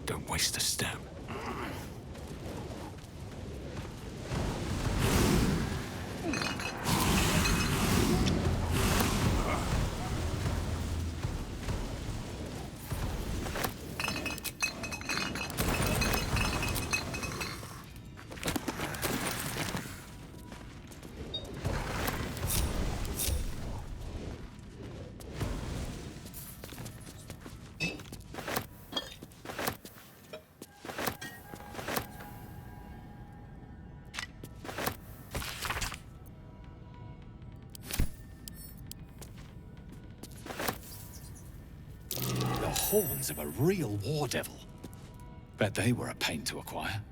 Don't waste a step. Horns of a real war devil. Bet they were a pain to acquire.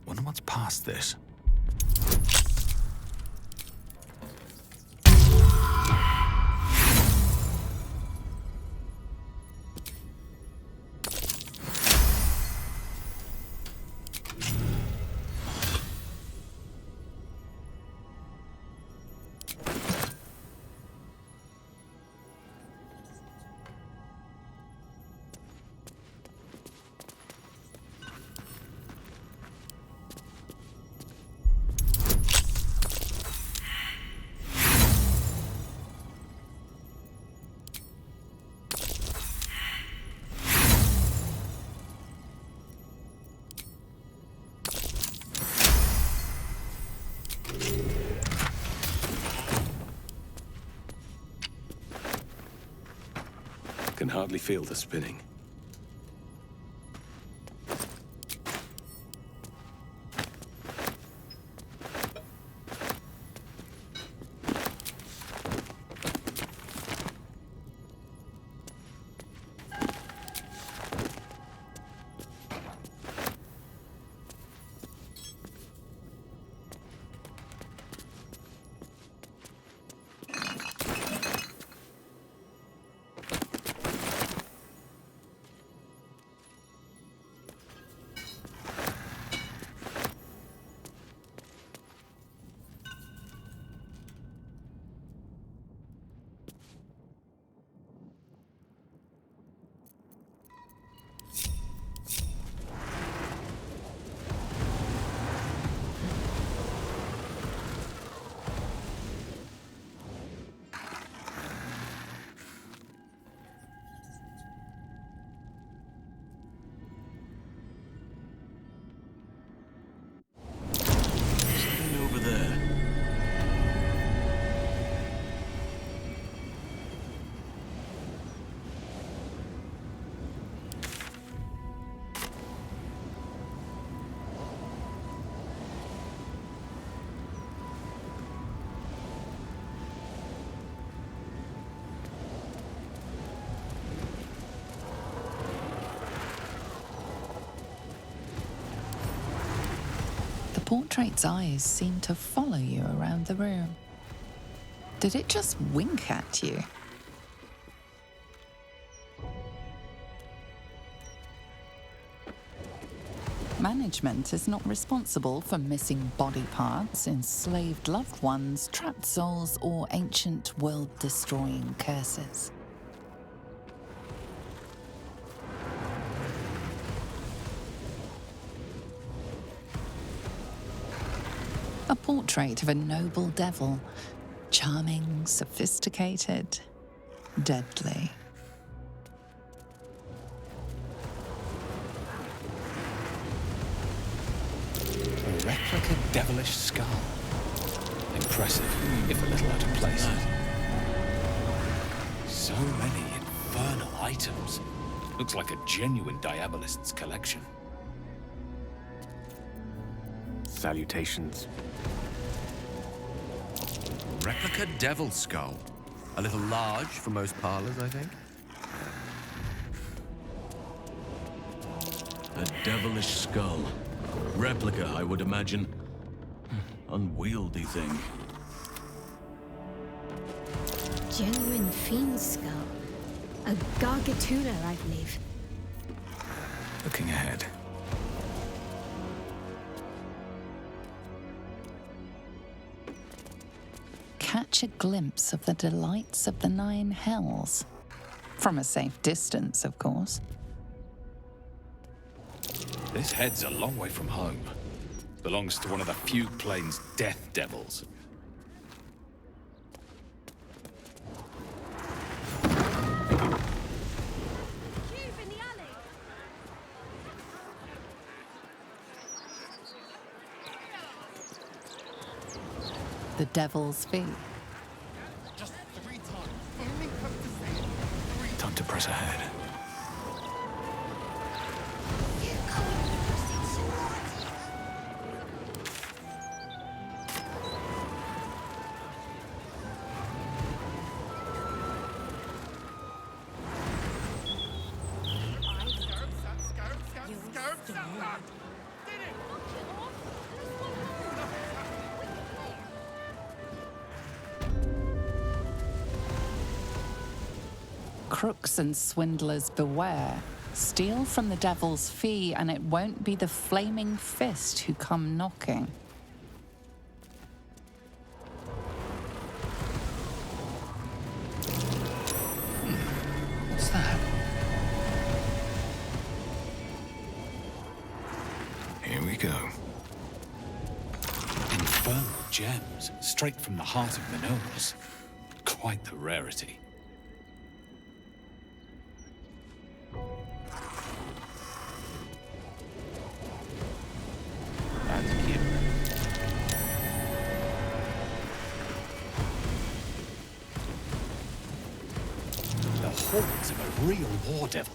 Wonder what's past this. Can hardly feel the spinning. The portrait's eyes seem to follow you around the room. Did it just wink at you? Management is not responsible for missing body parts, enslaved loved ones, trapped souls, or ancient world-destroying curses. A portrait of a noble devil, charming, sophisticated, deadly. A replica devilish skull. Impressive, if a little out of place. So many infernal items. Looks like a genuine diabolist's collection. Salutations. Replica devil skull. A little large for most parlors, I think. A devilish skull. Replica, I would imagine. Unwieldy thing. Genuine fiend skull. A gargantula, I believe. Looking ahead. Catch a glimpse of the delights of the 9 hells. From a safe distance, of course. This head's a long way from home. Belongs to one of the Fugue Plains death devils. The Devil's Fee. Time to press ahead. Crooks and swindlers beware. Steal from the Devil's Fee and it won't be the flaming fist who come knocking. What's that? Here we go. Infernal gems, straight from the heart of the gnomes. Quite the rarity. That's cute. The horns of a real war devil.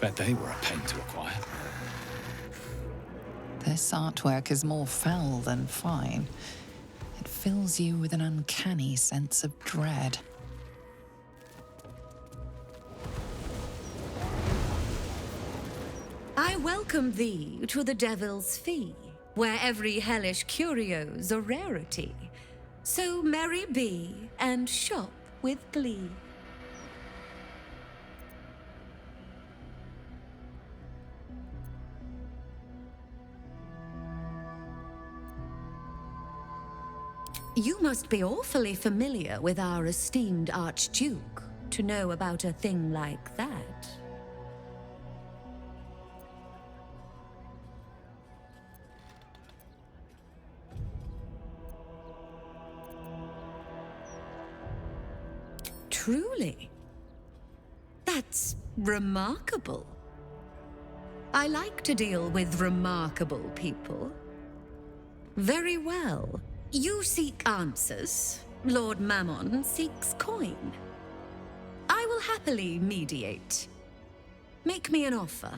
Bet they were a pain to acquire. This artwork is more foul than fine. It fills you with an uncanny sense of dread. I welcome thee to the Devil's Fee, where every hellish curio's a rarity. So merry be, and shop with glee. You must be awfully familiar with our esteemed Archduke to know about a thing like that. Truly. That's remarkable. I like to deal with remarkable people. Very well. You seek answers. Lord Mammon seeks coin. I will happily mediate. Make me an offer.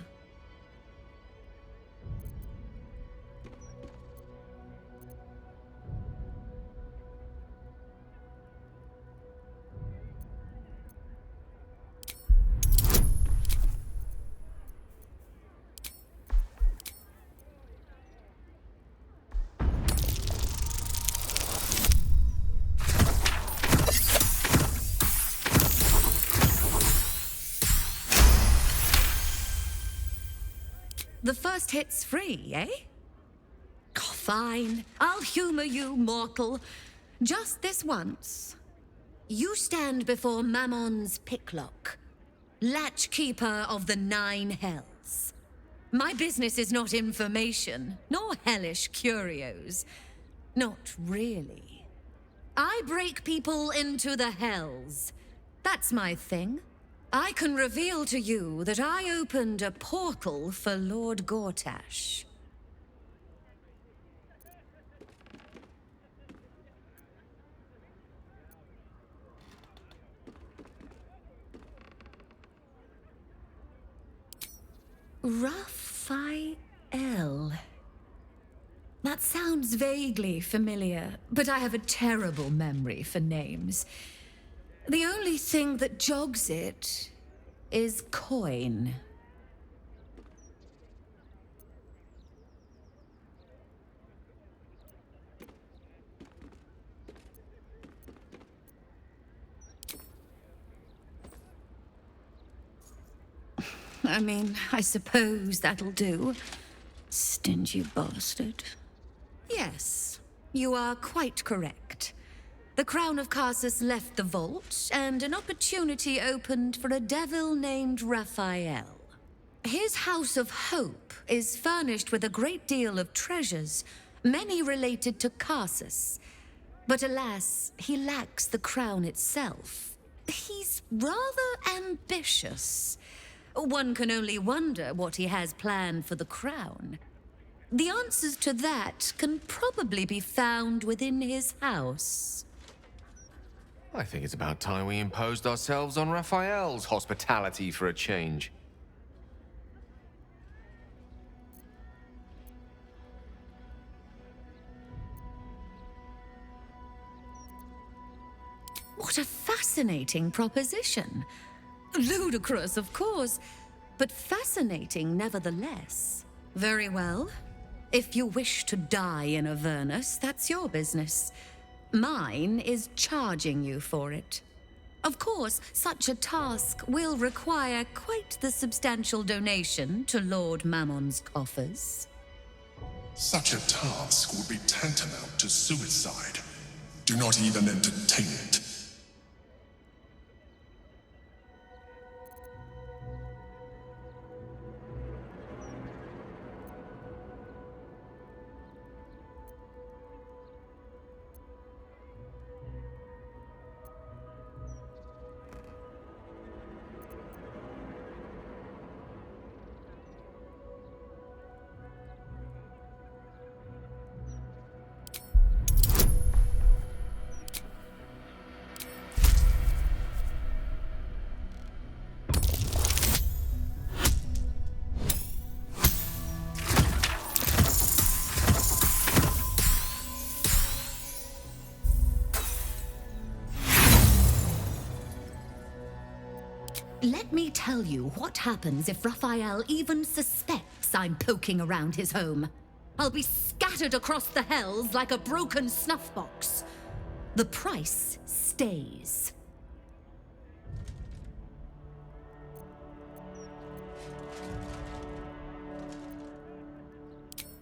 The first hit's free, eh? Oh, fine. I'll humor you, mortal. Just this once. You stand before Mammon's picklock, latchkeeper of the 9 hells. My business is not information, nor hellish curios. Not really. I break people into the hells. That's my thing. I can reveal to you that I opened a portal for Lord Gortash. Raphael. That sounds vaguely familiar, but I have a terrible memory for names. The only thing that jogs it is coin. I mean, I suppose that'll do. Stingy bastard. Yes, you are quite correct. The Crown of Karsus left the vault, and an opportunity opened for a devil named Raphael. His House of Hope is furnished with a great deal of treasures, many related to Karsus. But alas, he lacks the crown itself. He's rather ambitious. One can only wonder what he has planned for the crown. The answers to that can probably be found within his house. I think it's about time we imposed ourselves on Raphael's hospitality for a change. What a fascinating proposition. Ludicrous, of course, but fascinating nevertheless. Very well. If you wish to die in Avernus, that's your business. Mine is charging you for it. Of course, such a task will require quite the substantial donation to Lord Mammon's coffers. Such a task would be tantamount to suicide. Do not even entertain it. Let me tell you what happens if Raphael even suspects I'm poking around his home. I'll be scattered across the hells like a broken snuff box. The price stays.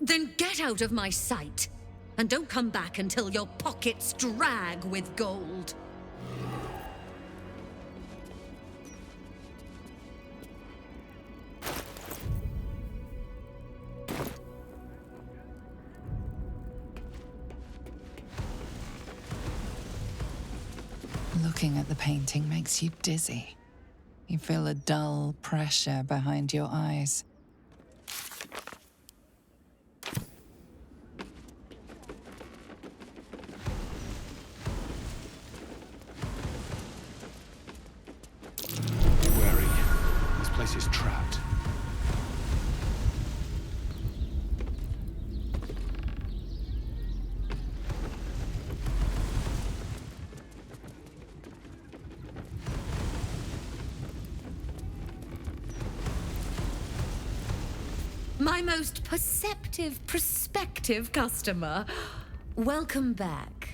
Then get out of my sight, and don't come back until your pockets drag with gold. Looking at the painting makes you dizzy. You feel a dull pressure behind your eyes. Be wary. This place is trapped. My most prospective customer. Welcome back.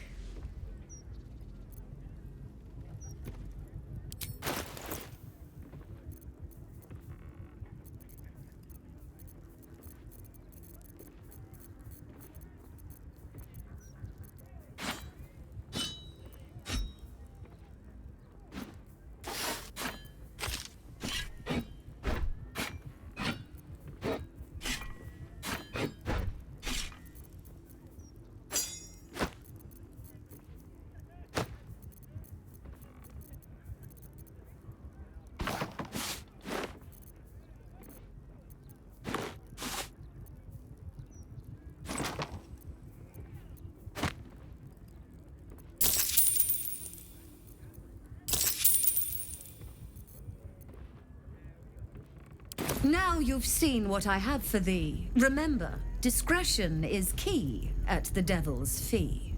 Now you've seen what I have for thee. Remember, discretion is key at the Devil's Fee.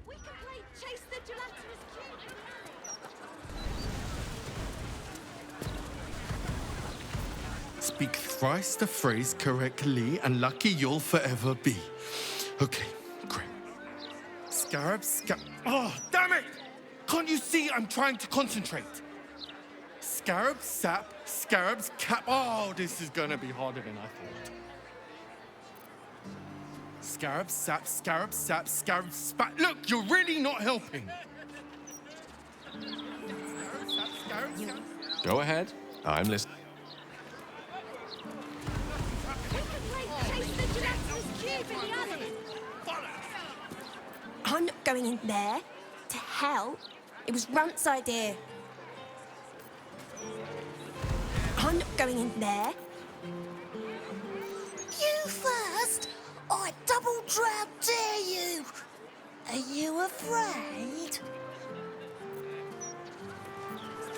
We can play Chase the Gelatinous Cube. Speak thrice the phrase correctly, and lucky you'll forever be. Okay, great. Oh, damn it! Can't you see I'm trying to concentrate? Scarab, sap, scarabs, cap. Oh, this is gonna be harder than I thought. Scarab, sap, scarab, sap, scarab, spat. Look, you're really not helping. Scarab, sap. Go ahead. I'm listening. Chase the gelatinous cube in the alley. I'm not going in there. To hell. It was Runt's idea. I'm not going in there. You first? I double drown dare you. Are you afraid?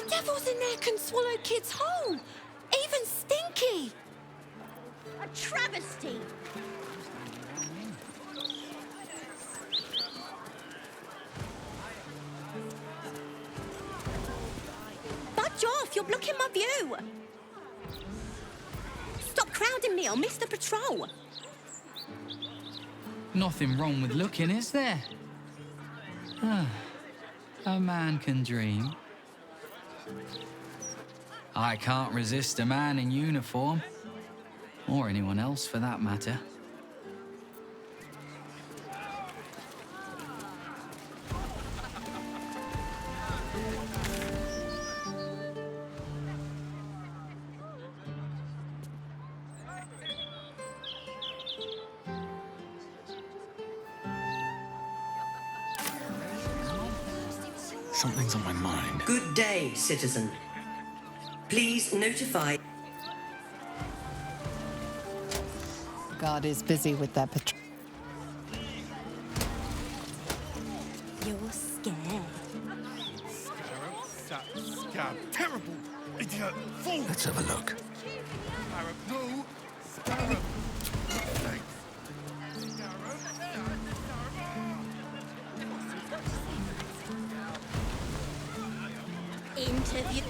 Devils in there can swallow kids whole. Even Stinky. A travesty. Budge off, you're blocking my view. Stop crowding me, I'll miss the patrol. Nothing wrong with looking, is there? A man can dream. I can't resist a man in uniform. Or anyone else, for that matter. Something's on my mind. Good day, citizen. Please notify. Guard is busy with their patrol. You're scared. Scarab, sap, scab. Terrible, idiot, fool. Let's have a look. Scarab, no. Scarab. Thanks. Scarab, scarab. Interview.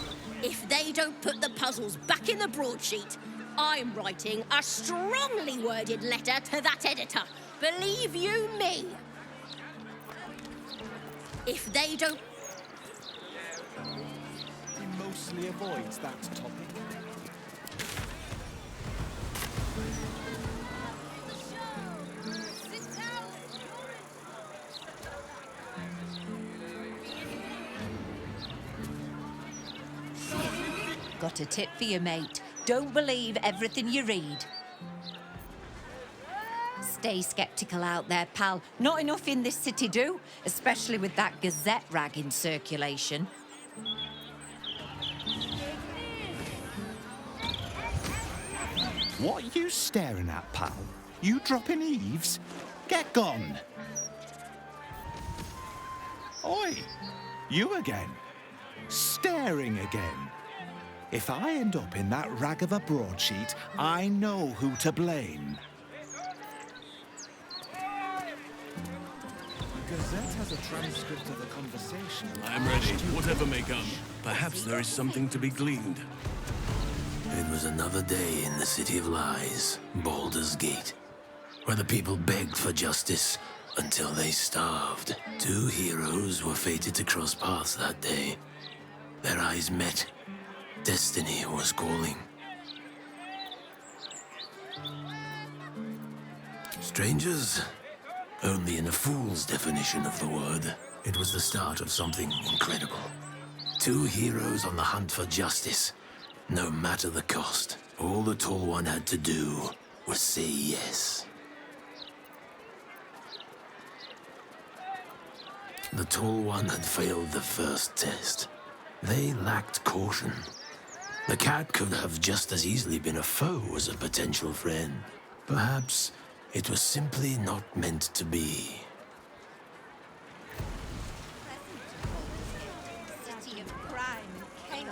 If they don't put the puzzles back in the broadsheet, I'm writing a strongly worded letter to that editor. Believe you me. If they don't... He mostly avoids that topic. Got a tip for you, mate. Don't believe everything you read. Stay sceptical out there, pal. Not enough in this city do, especially with that Gazette rag in circulation. What are you staring at, pal? You dropping eaves? Get gone! Oi! You again? Staring again? If I end up in that rag of a broadsheet, I know who to blame. The Gazette has a transcript of the conversation. I am ready, whatever may come. Perhaps there is something to be gleaned. It was another day in the City of Lies, Baldur's Gate, where the people begged for justice until they starved. Two heroes were fated to cross paths that day. Their eyes met. Destiny was calling. Strangers? Only in a fool's definition of the word. It was the start of something incredible. Two heroes on the hunt for justice, no matter the cost. All the Tall One had to do was say yes. The Tall One had failed the first test. They lacked caution. The cat could have just as easily been a foe as a potential friend. Perhaps it was simply not meant to be.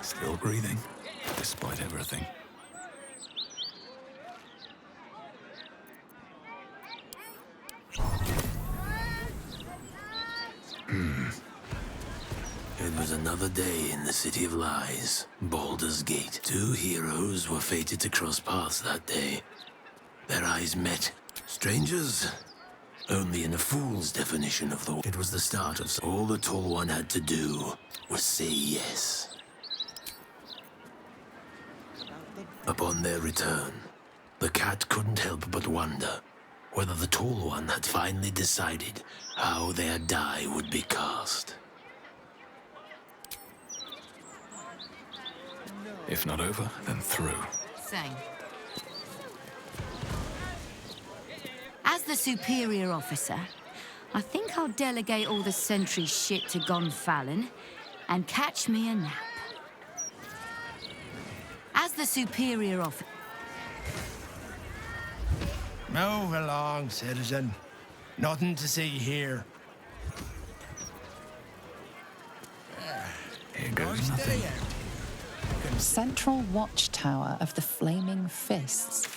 Still breathing, despite everything. It was another day in the City of Lies, Baldur's Gate. Two heroes were fated to cross paths that day. Their eyes met. Strangers? Only in a fool's definition of the word. It was the start of all the Tall One had to do was say yes. Upon their return, the cat couldn't help but wonder whether the Tall One had finally decided how their die would be cast. If not over, then through. Same. As the superior officer, I think I'll delegate all the sentry shit to Gonfalon and catch me a nap. As the superior officer... Move along, citizen. Nothing to see here. Here goes nothing. Central watchtower of the Flaming Fists.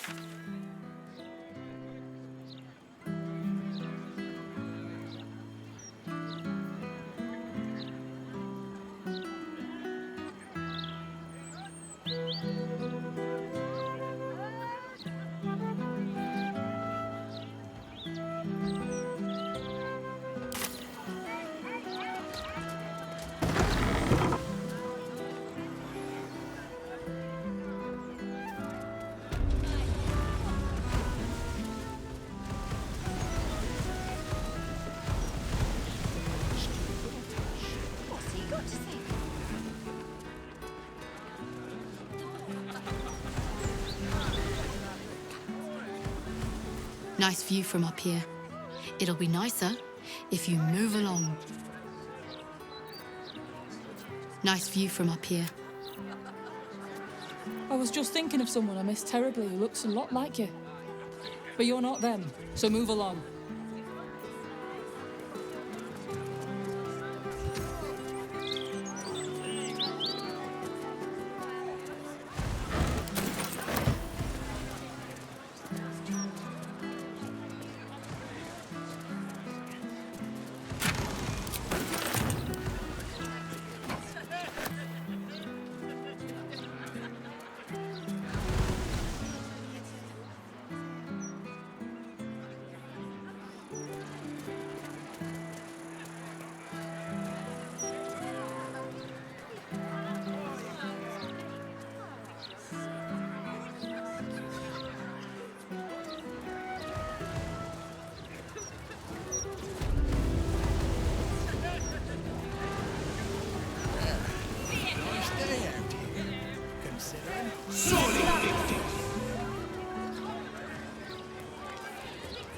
Nice view from up here. It'll be nicer if you move along. Nice view from up here. I was just thinking of someone I miss terribly who looks a lot like you. But you're not them, so move along.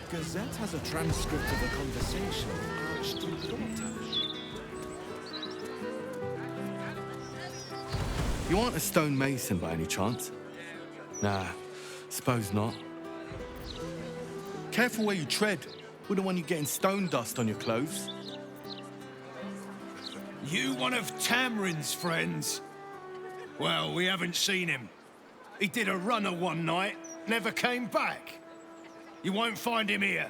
Gazette has a transcript of a conversation with Archduke Gortash. You aren't a stonemason by any chance? Nah, suppose not. Careful where you tread. Wouldn't want you getting stone dust on your clothes. You one of Tamrin's friends? Well, we haven't seen him. He did a runner one night, never came back. You won't find him here.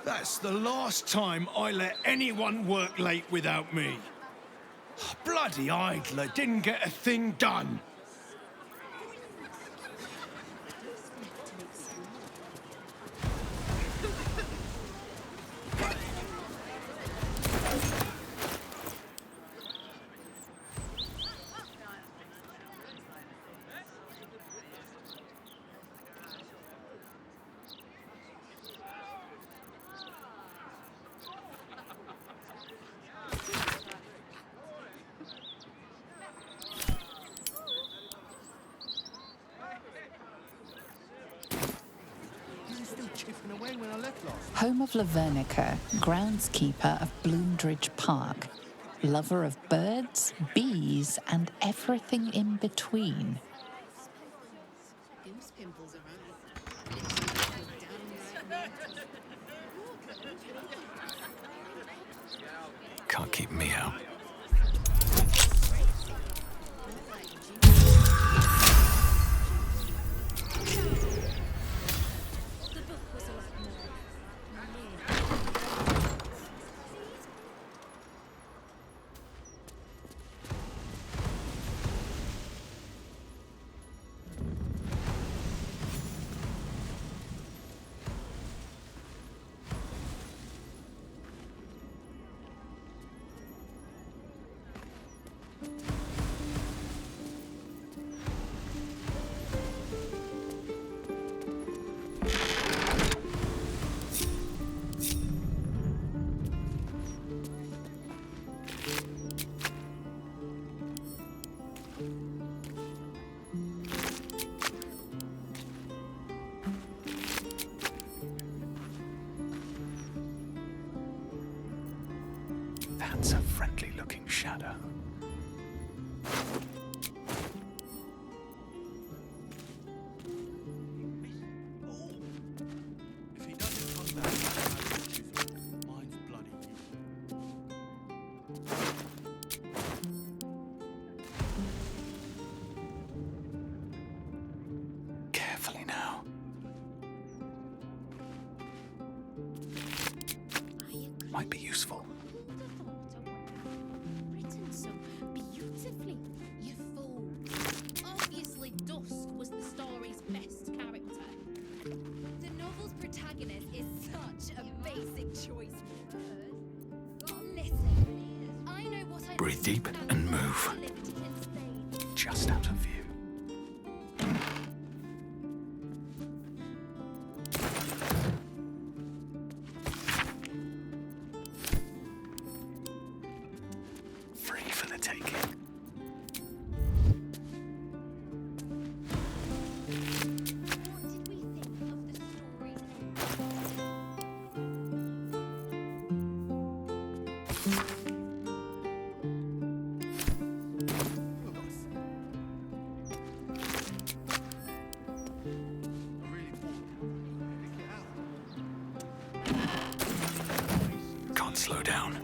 That's the last time I let anyone work late without me. Bloody idler didn't get a thing done. Home of Lavernica, groundskeeper of Bloomdridge Park, lover of birds, bees, and everything in between. Can't keep me out. That's a friendly-looking shadow. Carefully now. Might be useful. Written so beautifully, you fool. Obviously, Dusk was the story's best character. The novel's protagonist is such a basic choice. Listen, I know what I Breathe deep and move. Just out of view. Free for the taking. Can't slow down.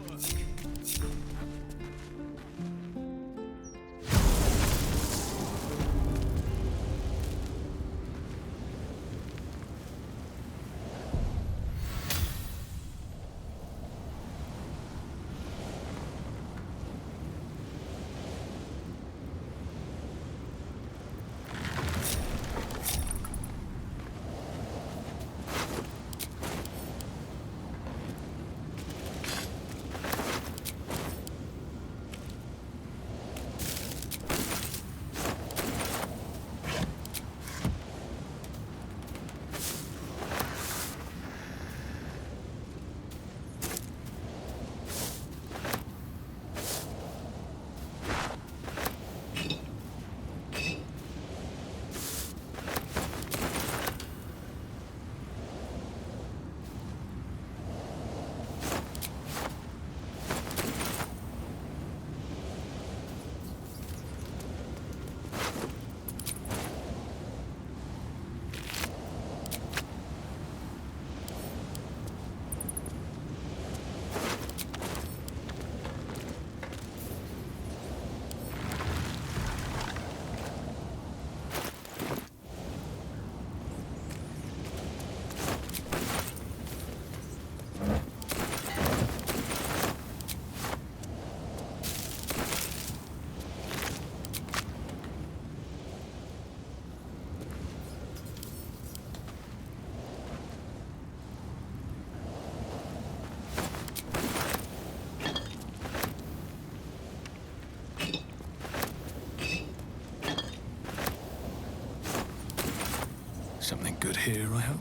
Something good here, I hope.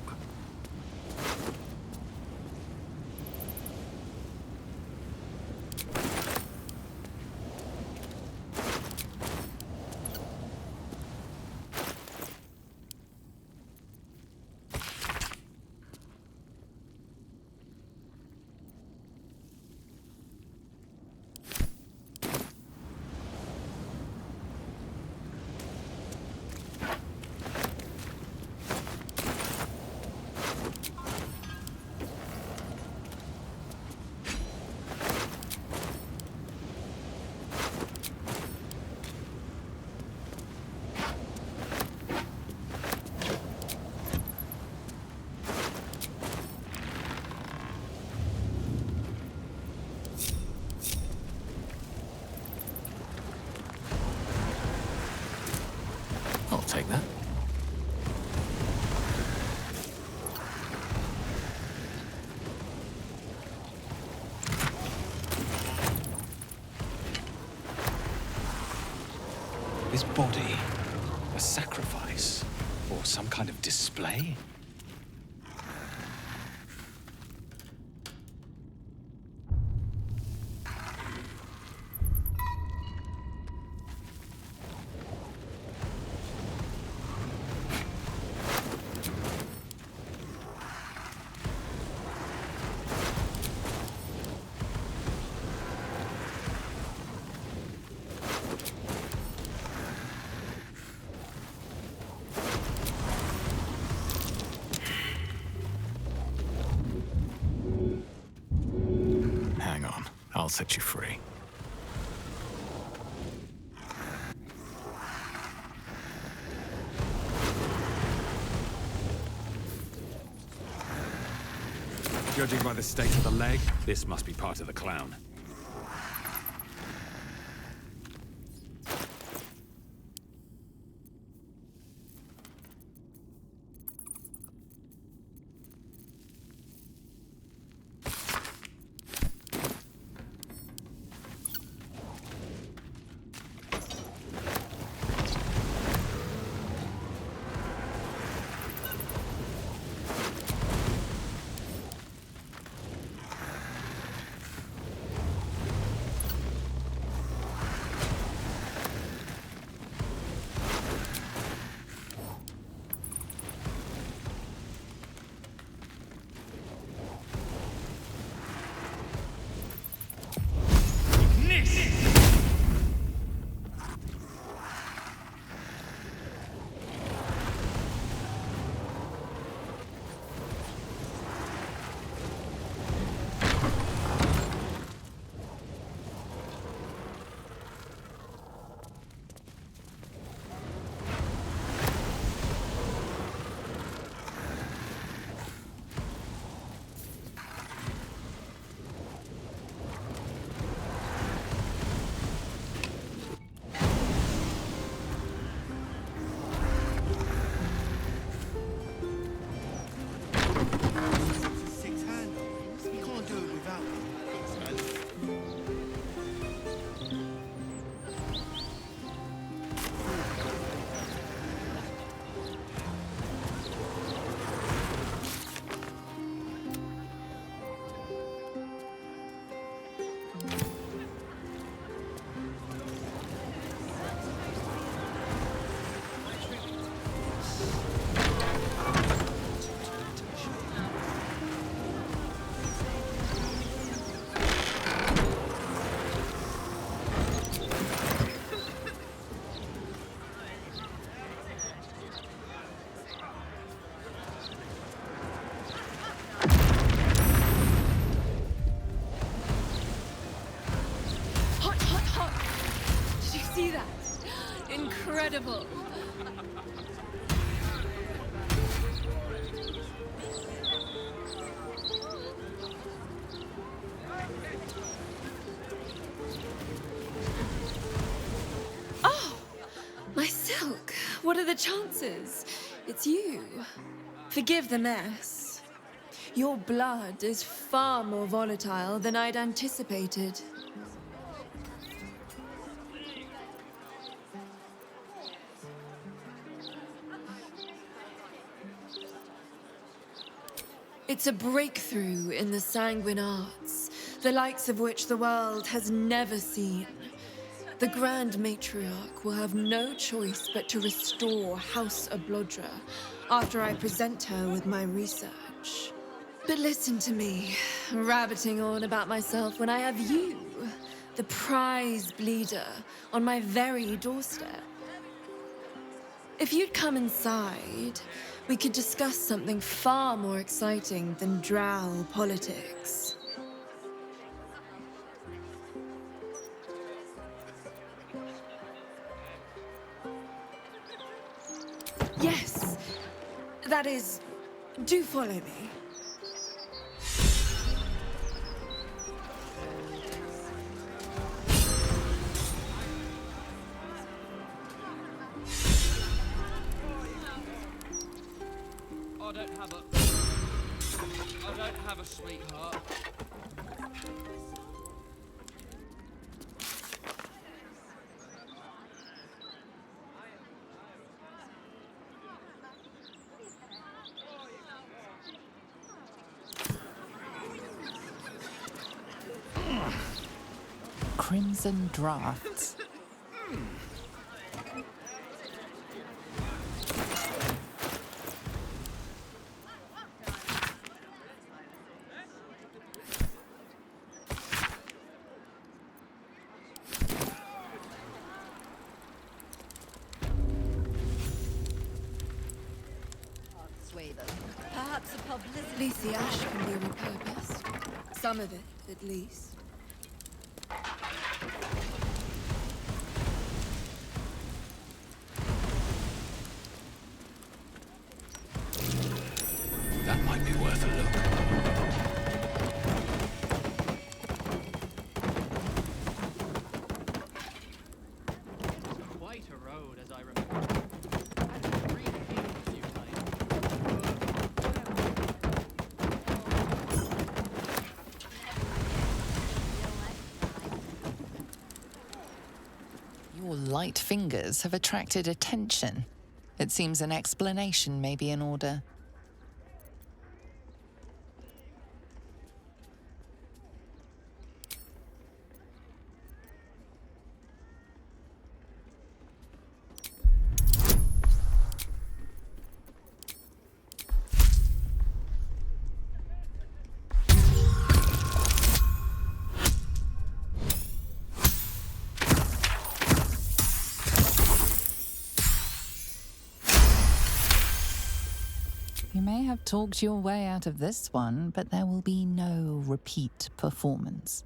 I'll take that. This body, a sacrifice, or some kind of display? I'll set you free. Judging by the state of the leg, this must be part of the clown. Incredible. Oh, my silk. What are the chances? It's you. Forgive the mess. Your blood is far more volatile than I'd anticipated. It's a breakthrough in the sanguine arts, the likes of which the world has never seen. The Grand Matriarch will have no choice but to restore House Ablodra after I present her with my research. But listen to me, rabbiting on about myself when I have you, the prize bleeder, on my very doorstep. If you'd come inside, we could discuss something far more exciting than drow politics. Yes, that is, do follow me. I don't have a sweetheart. Crimson drafts. Perhaps a publicity ash can be repurposed. Some of it, at least. That might be worth a look. Quite a road, as I remember. I've been really feeling a few Your light fingers have attracted attention. It seems an explanation may be in order. You may have talked your way out of this one, but there will be no repeat performance.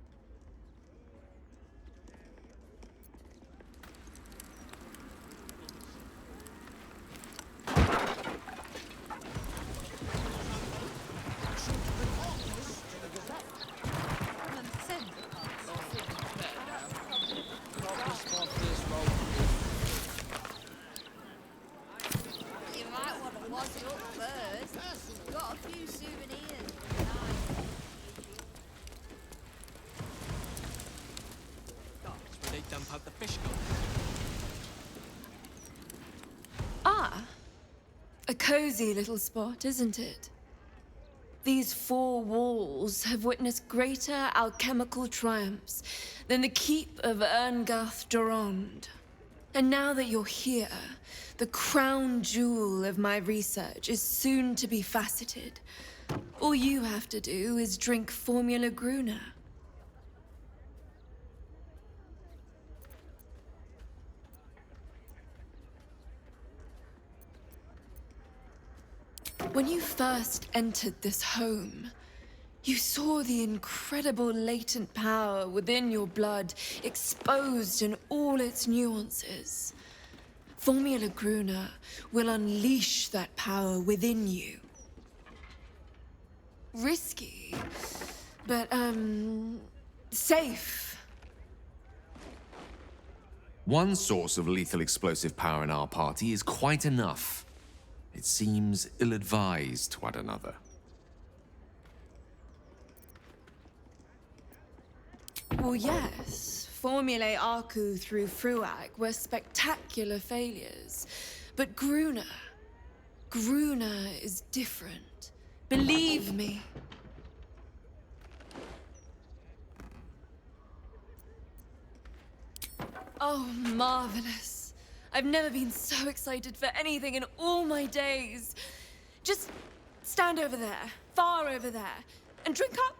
You might want to wash it up first. Got a few souvenirs. That's where they dump out the fish gum. Ah, a cozy little spot, isn't it? These four walls have witnessed greater alchemical triumphs than the keep of Erngath Durand. And now that you're here, the crown jewel of my research is soon to be faceted. All you have to do is drink Formula Gruner. When you first entered this home, you saw the incredible latent power within your blood exposed in all its nuances. Formula Gruner will unleash that power within you. Risky, but, safe. One source of lethal explosive power in our party is quite enough. It seems ill-advised to one another. Well, yes. Formulae Arcu through Fruag were spectacular failures. But Gruner is different. Believe me. Oh, marvelous. I've never been so excited for anything in all my days. Just stand over there, far over there, and drink up.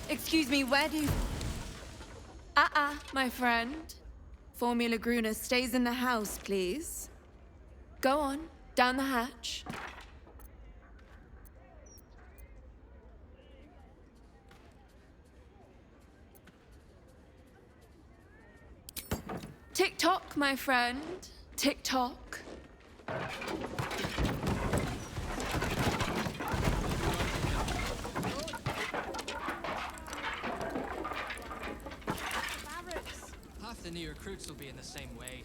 Excuse me, where do you... my friend. Formula Gruner stays in the house, please. Go on, down the hatch. Tick-tock, my friend. Tick-tock. Half the new recruits will be in the same way.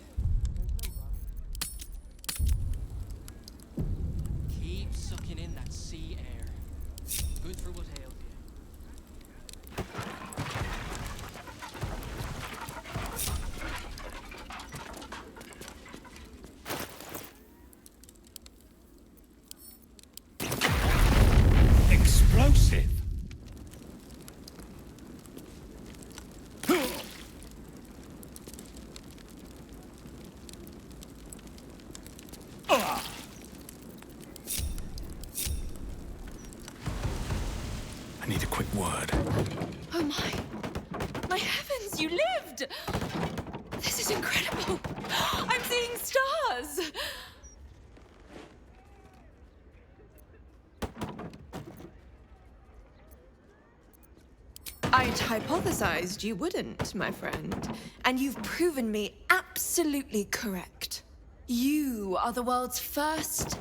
Keep sucking in that sea air. Good for what ails you. Explosive? word. Oh my. My heavens, you lived! This is incredible. I'm seeing stars. I'd hypothesized you wouldn't, my friend. And you've proven me absolutely correct. You are the world's first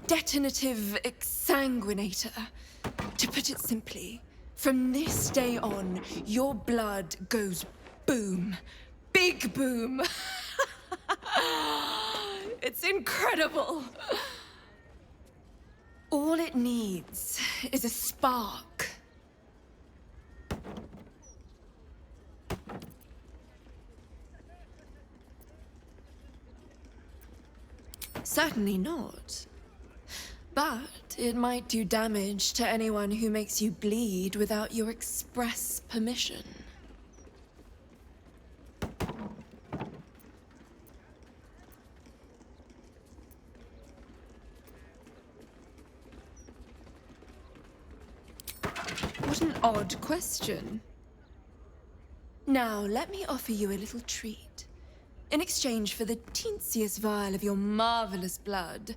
detonative exsanguinator. To put it simply, from this day on, your blood goes boom. Big boom. It's incredible. All it needs is a spark. Certainly not. But it might do damage to anyone who makes you bleed without your express permission. What an odd question. Now, let me offer you a little treat. In exchange for the teensiest vial of your marvelous blood,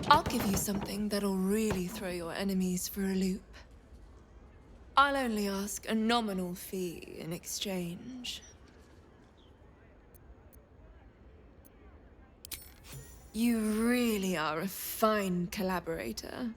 I'll give you something that'll really throw your enemies for a loop. I'll only ask a nominal fee in exchange. You really are a fine collaborator.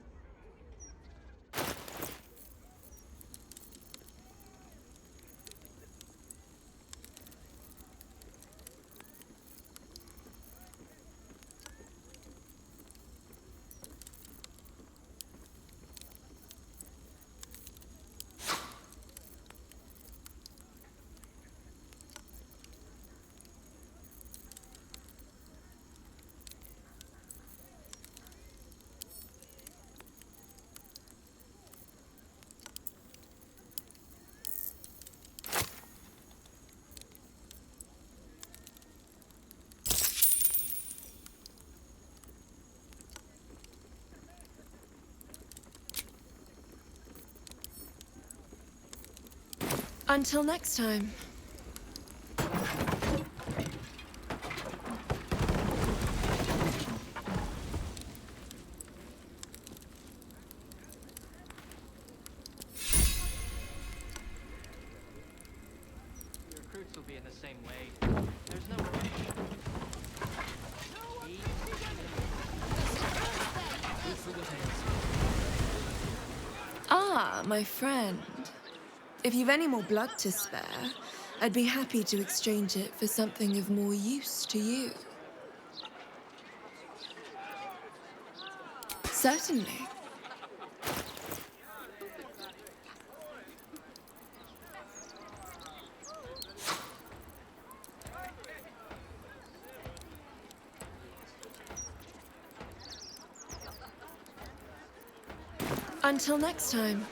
Until next time. Your recruits will be in the same way. There's no rush. Ah, my friend. If you've any more blood to spare, I'd be happy to exchange it for something of more use to you. Certainly. Until next time.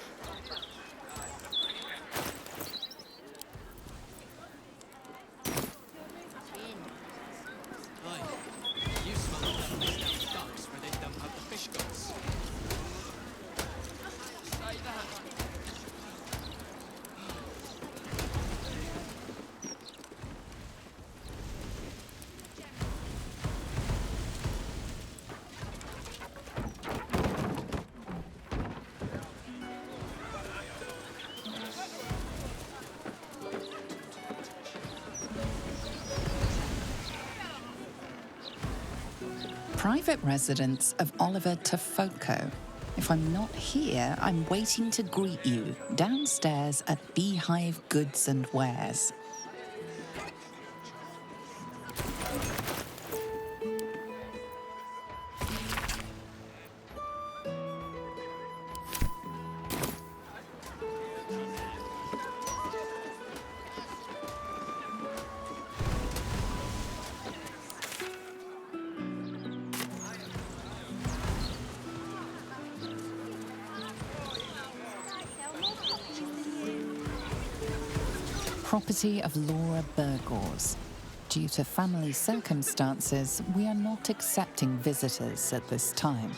Private residence of Oliver Tafoco. If I'm not here, I'm waiting to greet you downstairs at Beehive Goods and Wares. Property of Laura Burgors. Due to family circumstances, we are not accepting visitors at this time.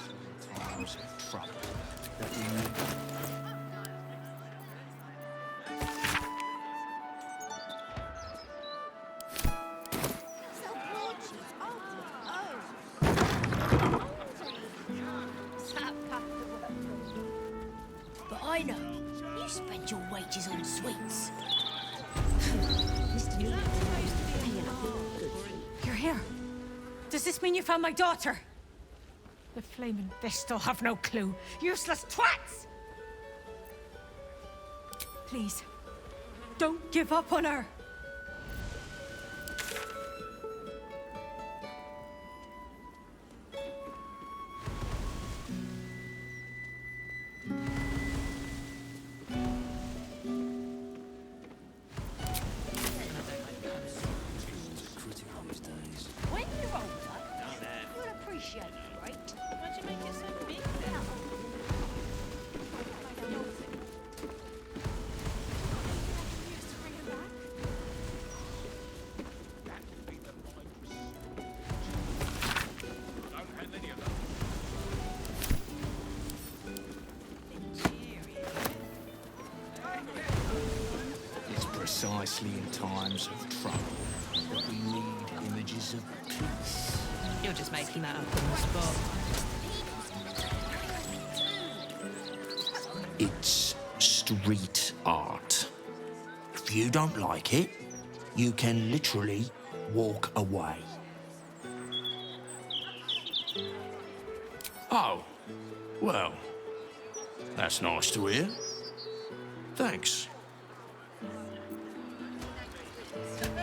I know. You spend your wages on sweets. You're here. Does this mean you found my daughter? The flaming fish still have no clue. Useless twats! Please, don't give up on her. When you're older, you'll appreciate it, right? Why'd you make it so big now? It's precisely in times of trouble that we need images of peace. You're just making that up on the spot. It's street art. If you don't like it, you can literally walk away. Oh, well, that's nice to hear. Thanks.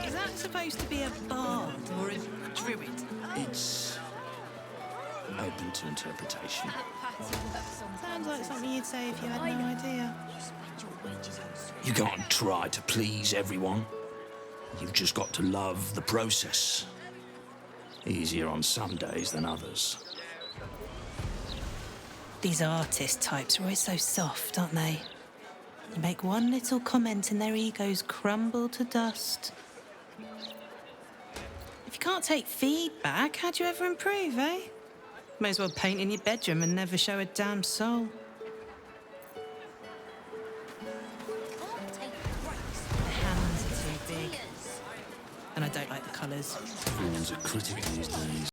Is that supposed to be a bard or a druid? It's open to interpretation. Sounds like something you'd say if you had no idea. You can't try to please everyone. You've just got to love the process. Easier on some days than others. These artist types are always so soft, aren't they? You make one little comment and their egos crumble to dust. If you can't take feedback, how do you ever improve, eh? May as well paint in your bedroom and never show a damn soul. The hands are too big. And I don't like the colours. Everyone's a critic these days.